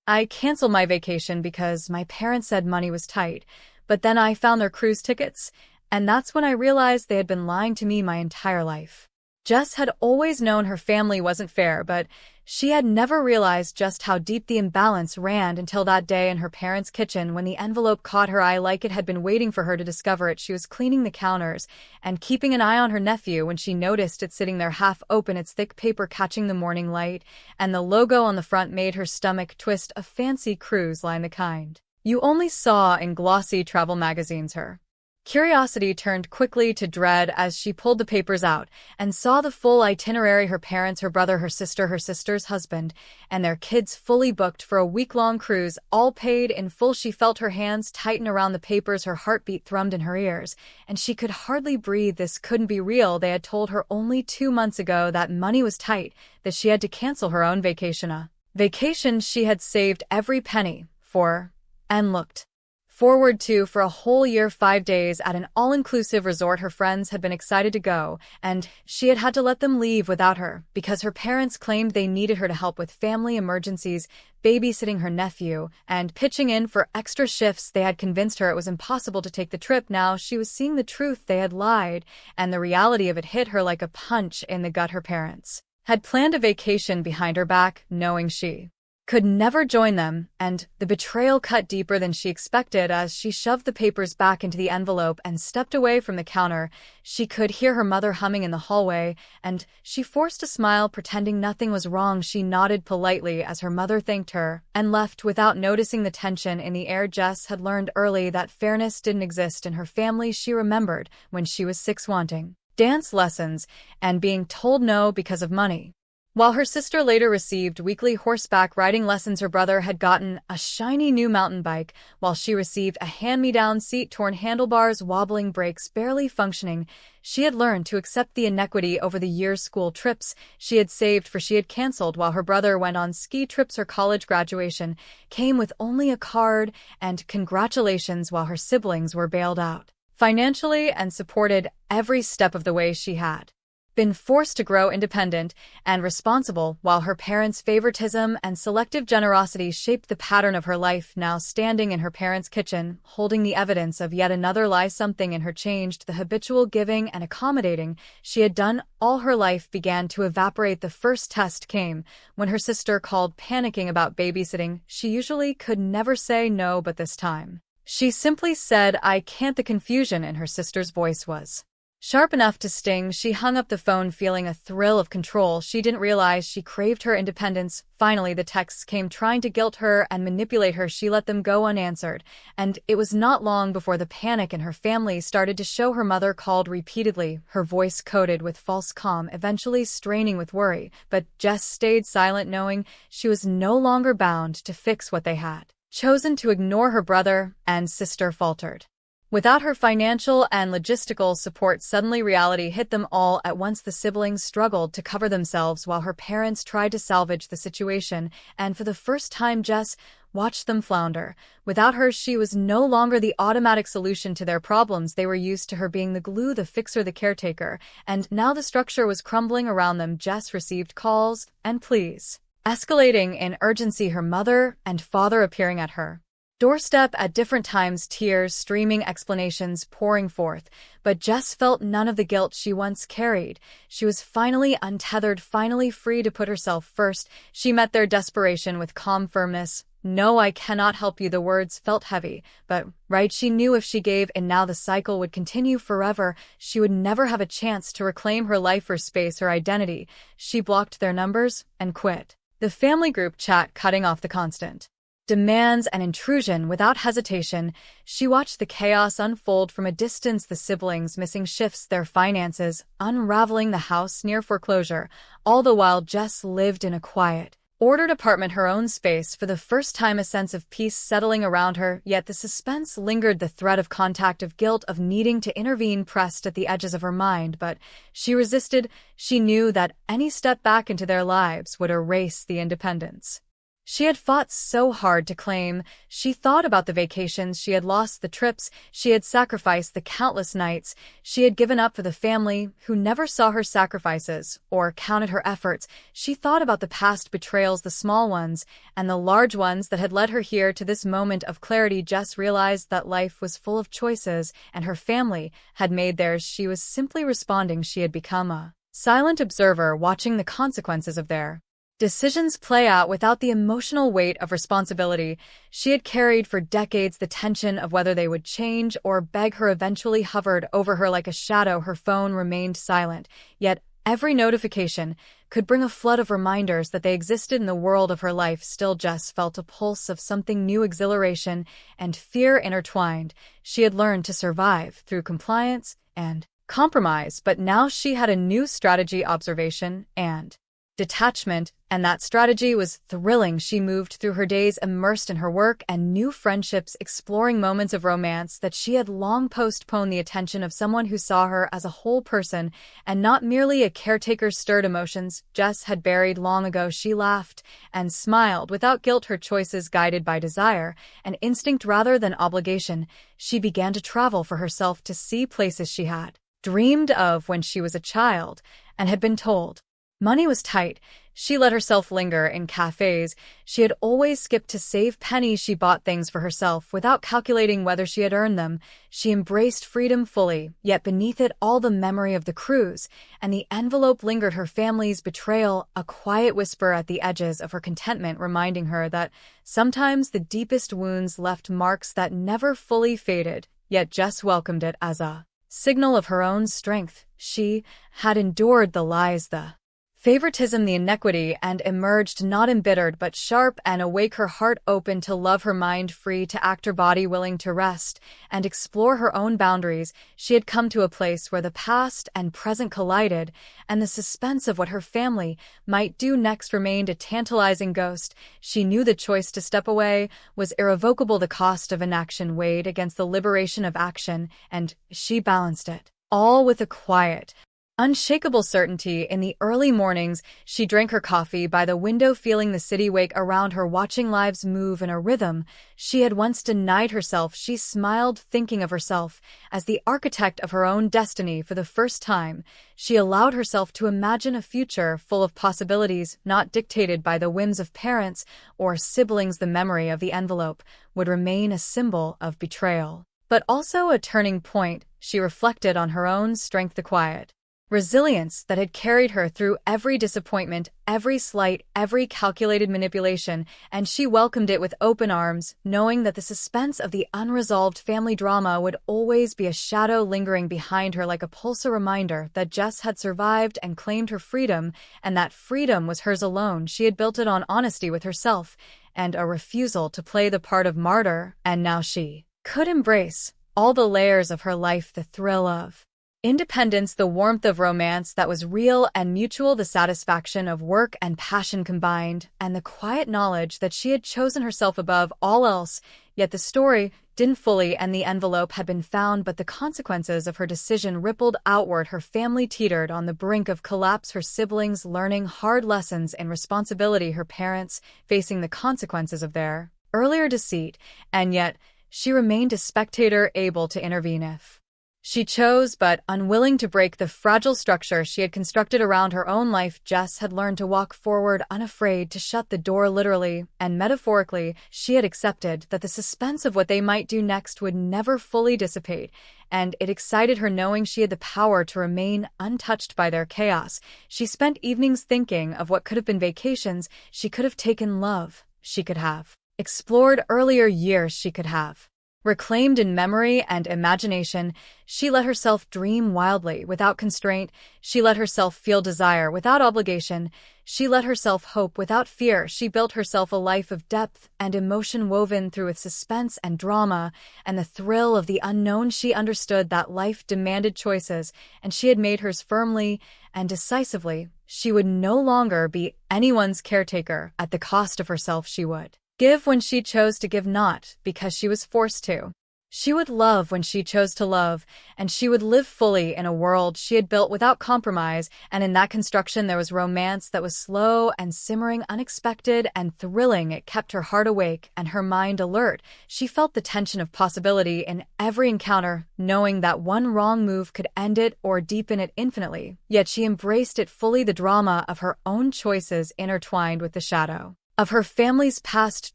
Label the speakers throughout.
Speaker 1: I canceled my vacation because my parents said money was tight, but then I found their cruise tickets, and that's when I realized they had been lying to me my entire life. Jess had always known her family wasn't fair, but she had never realized just how deep the imbalance ran until that day in her parents' kitchen when the envelope caught her eye like it had been waiting for her to discover it. She was cleaning the counters and keeping an eye on her nephew when she noticed it sitting there half open, its thick paper catching the morning light, and the logo on the front made her stomach twist, a fancy cruise line, the kind you only saw in glossy travel magazines. Her curiosity turned quickly to dread as she pulled the papers out and saw the full itinerary: her parents, her brother, her sister, her sister's husband, and their kids fully booked for a week-long cruise, all paid in full. She felt her hands tighten around the papers, her heartbeat thrummed in her ears, and she could hardly breathe. This couldn't be real. They had told her only 2 months ago that money was tight, that she had to cancel her own vacation, a vacation she had saved every penny for and looked forward to for a whole year. 5 days at an all-inclusive resort her friends had been excited to go, and she had had to let them leave without her because her parents claimed they needed her to help with family emergencies, babysitting her nephew, and pitching in for extra shifts. They had convinced her it was impossible to take the trip. Now she was seeing the truth. They had lied, and the reality of it hit her like a punch in the gut. Her parents had planned a vacation behind her back, knowing she could never join them, and the betrayal cut deeper than she expected. As she shoved the papers back into the envelope and stepped away from the counter, she could hear her mother humming in the hallway, and she forced a smile, pretending nothing was wrong. She nodded politely as her mother thanked her and left without noticing the tension in the air. Jess had learned early that fairness didn't exist in her family. She remembered when she was 6 wanting dance lessons and being told no because of money. While her sister later received weekly horseback riding lessons, her brother had gotten a shiny new mountain bike, while she received a hand-me-down seat, torn handlebars, wobbling brakes, barely functioning. She had learned to accept the inequity over the years. School trips she had saved for she had canceled while her brother went on ski trips. Her college graduation came with only a card and congratulations, while her siblings were bailed out financially and supported every step of the way. She had been forced to grow independent and responsible, while her parents' favoritism and selective generosity shaped the pattern of her life. Now standing in her parents' kitchen, holding the evidence of yet another lie, something in her changed. The habitual giving and accommodating she had done all her life began to evaporate. The first test came when her sister called, panicking about babysitting. She usually could never say no, but this time she simply said, "I can't." The confusion in her sister's voice was sharp enough to sting. She hung up the phone feeling a thrill of control. She didn't realize she craved her independence. Finally, the texts came trying to guilt her and manipulate her. She let them go unanswered, and it was not long before the panic in her family started to show. Her mother called repeatedly, her voice coated with false calm, eventually straining with worry, but Jess stayed silent, knowing she was no longer bound to fix what they had chosen to ignore. Her brother and sister faltered. Without her financial and logistical support, suddenly reality hit them all at once. The siblings struggled to cover themselves while her parents tried to salvage the situation, and for the first time Jess watched them flounder. Without her, she was no longer the automatic solution to their problems. They were used to her being the glue, the fixer, the caretaker, and now the structure was crumbling around them. Jess received calls and pleas, escalating in urgency, her mother and father appearing at her doorstep at different times, tears streaming, explanations pouring forth. But Jess felt none of the guilt she once carried. She was finally untethered, finally free to put herself first. She met their desperation with calm firmness. "No, I cannot help you." The words felt heavy, but right, she knew if she gave in now the cycle would continue forever. She would never have a chance to reclaim her life, her space, her identity. She blocked their numbers and quit the family group chat, cutting off the constant demands and intrusion. Without hesitation, she watched the chaos unfold from a distance, the siblings missing shifts, their finances unraveling, the house near foreclosure. All the while, Jess lived in a quiet, ordered apartment, her own space. For the first time, a sense of peace settling around her, yet the suspense lingered. The threat of contact, of guilt, of needing to intervene pressed at the edges of her mind, but she resisted. She knew that any step back into their lives would erase the independence She had fought so hard to claim. She thought about the vacations she had lost, the trips she had sacrificed, the countless nights she had given up for the family who never saw her sacrifices or counted her efforts. She thought about the past betrayals, the small ones and the large ones that had led her here to this moment of clarity. Jess realized that life was full of choices, and her family had made theirs. She was simply responding. She had become a silent observer, watching the consequences of their decisions play out without the emotional weight of responsibility she had carried for decades. The tension of whether they would change or beg her eventually hovered over her like a shadow. Her phone remained silent, yet every notification could bring a flood of reminders that they existed in the world of her life. Still, Jess felt a pulse of something new, exhilaration and fear intertwined. She had learned to survive through compliance and compromise, but now she had a new strategy: observation and detachment, and that strategy was thrilling. She moved through her days immersed in her work and new friendships, exploring moments of romance that she had long postponed. The attention of someone who saw her as a whole person and not merely a caretaker stirred emotions Jess had buried long ago. She laughed and smiled without guilt, her choices guided by desire and instinct rather than obligation. She began to travel for herself, to see places she had dreamed of when she was a child and had been told money was tight. She let herself linger in cafes she had always skipped to save pennies. She bought things for herself without calculating whether she had earned them. She embraced freedom fully, yet beneath it all the memory of the cruise and the envelope lingered. Her family's betrayal, a quiet whisper at the edges of her contentment, reminding her that sometimes the deepest wounds left marks that never fully faded. Yet Jess welcomed it as a signal of her own strength. She had endured the lies, the favoritism, the inequity, and emerged not embittered but sharp and awake, her heart open to love, her mind free to act, her body willing to rest and explore her own boundaries. She had come to a place where the past and present collided, and the suspense of what her family might do next remained a tantalizing ghost. She knew the choice to step away was irrevocable. The cost of inaction weighed against the liberation of action, and she balanced it all with a quiet, unshakable certainty. In the early mornings, she drank her coffee by the window, feeling the city wake around her, watching lives move in a rhythm she had once denied herself. She smiled, thinking of herself as the architect of her own destiny. For the first time, she allowed herself to imagine a future full of possibilities, not dictated by the whims of parents or siblings. The memory of the envelope would remain a symbol of betrayal, but also a turning point. She reflected on her own strength, the quiet resilience that had carried her through every disappointment, every slight, every calculated manipulation, and she welcomed it with open arms, knowing that the suspense of the unresolved family drama would always be a shadow lingering behind her, like a pulse, a reminder that Jess had survived and claimed her freedom, and that freedom was hers alone. She had built it on honesty with herself and a refusal to play the part of martyr, and now she could embrace all the layers of her life: the thrill of independence, the warmth of romance that was real and mutual, the satisfaction of work and passion combined, and the quiet knowledge that she had chosen herself above all else. Yet the story didn't fully end. The envelope had been found, but the consequences of her decision rippled outward. Her family teetered on the brink of collapse, her siblings learning hard lessons in responsibility, her parents facing the consequences of their earlier deceit, and yet she remained a spectator, able to intervene if she chose, but unwilling to break the fragile structure she had constructed around her own life. Jess had learned to walk forward, unafraid to shut the door. Literally and metaphorically, she had accepted that the suspense of what they might do next would never fully dissipate, and it excited her, knowing she had the power to remain untouched by their chaos. She spent evenings thinking of what could have been vacations she could have taken, love she could have explored earlier, years she could have reclaimed in memory and imagination. She let herself dream wildly, without constraint. She let herself feel desire without obligation. She let herself hope without fear. She built herself a life of depth and emotion, woven through with suspense and drama and the thrill of the unknown. She understood that life demanded choices, and she had made hers firmly and decisively. She would no longer be anyone's caretaker. At the cost of herself, she would give when she chose to give, not because she was forced to. She would love when she chose to love, and she would live fully in a world she had built without compromise, and in that construction there was romance that was slow and simmering, unexpected and thrilling. It kept her heart awake and her mind alert. She felt the tension of possibility in every encounter, knowing that one wrong move could end it or deepen it infinitely. Yet she embraced it fully, the drama of her own choices intertwined with the shadow of her family's past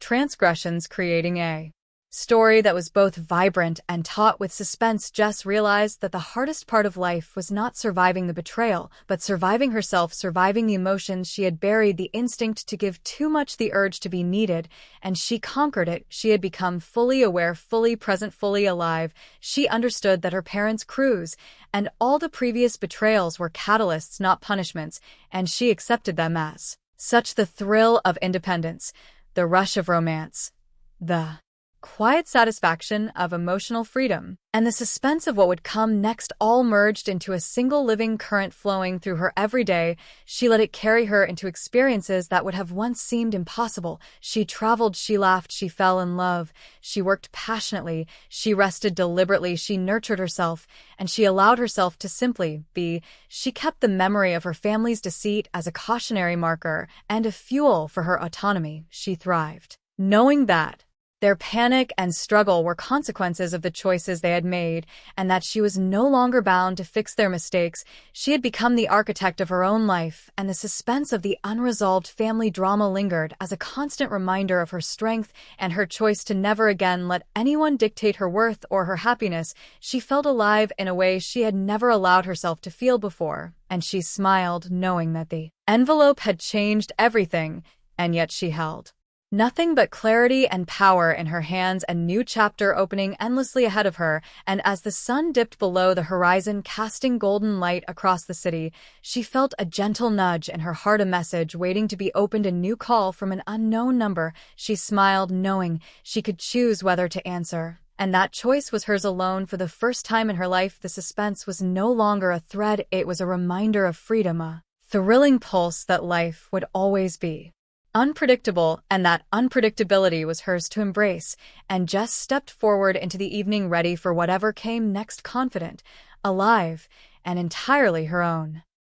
Speaker 1: transgressions, creating a story that was both vibrant and taut with suspense. Jess realized that the hardest part of life was not surviving the betrayal, but surviving herself, surviving the emotions she had buried, the instinct to give too much, the urge to be needed, and she conquered it. She had become fully aware, fully present, fully alive. She understood that her parents' cruise and all the previous betrayals were catalysts, not punishments, and she accepted them as such. The thrill of independence, the rush of romance, the quiet satisfaction of emotional freedom, and the suspense of what would come next all merged into a single living current flowing through her every day. She let it carry her into experiences that would have once seemed impossible. She traveled, she laughed, she fell in love, she worked passionately, she rested deliberately, she nurtured herself, and she allowed herself to simply be. She kept the memory of her family's deceit as a cautionary marker and a fuel for her autonomy. She thrived, knowing that their panic and struggle were consequences of the choices they had made, and that she was no longer bound to fix their mistakes. She had become the architect of her own life, and the suspense of the unresolved family drama lingered as a constant reminder of her strength and her choice to never again let anyone dictate her worth or her happiness. She felt alive in a way she had never allowed herself to feel before, and she smiled, knowing that the envelope had changed everything, and yet she held nothing but clarity and power in her hands, a new chapter opening endlessly ahead of her. And as the sun dipped below the horizon, casting golden light across the city, she felt a gentle nudge in her heart, a message waiting to be opened, a new call from an unknown number. She smiled, knowing she could choose whether to answer, and that choice was hers alone. For the first time in her life, the suspense was no longer a threat, it was a reminder of freedom, a thrilling pulse that life would always be unpredictable, and that unpredictability was hers to embrace. And Jess stepped forward into the evening, ready for whatever came next, confident, alive, and entirely her own.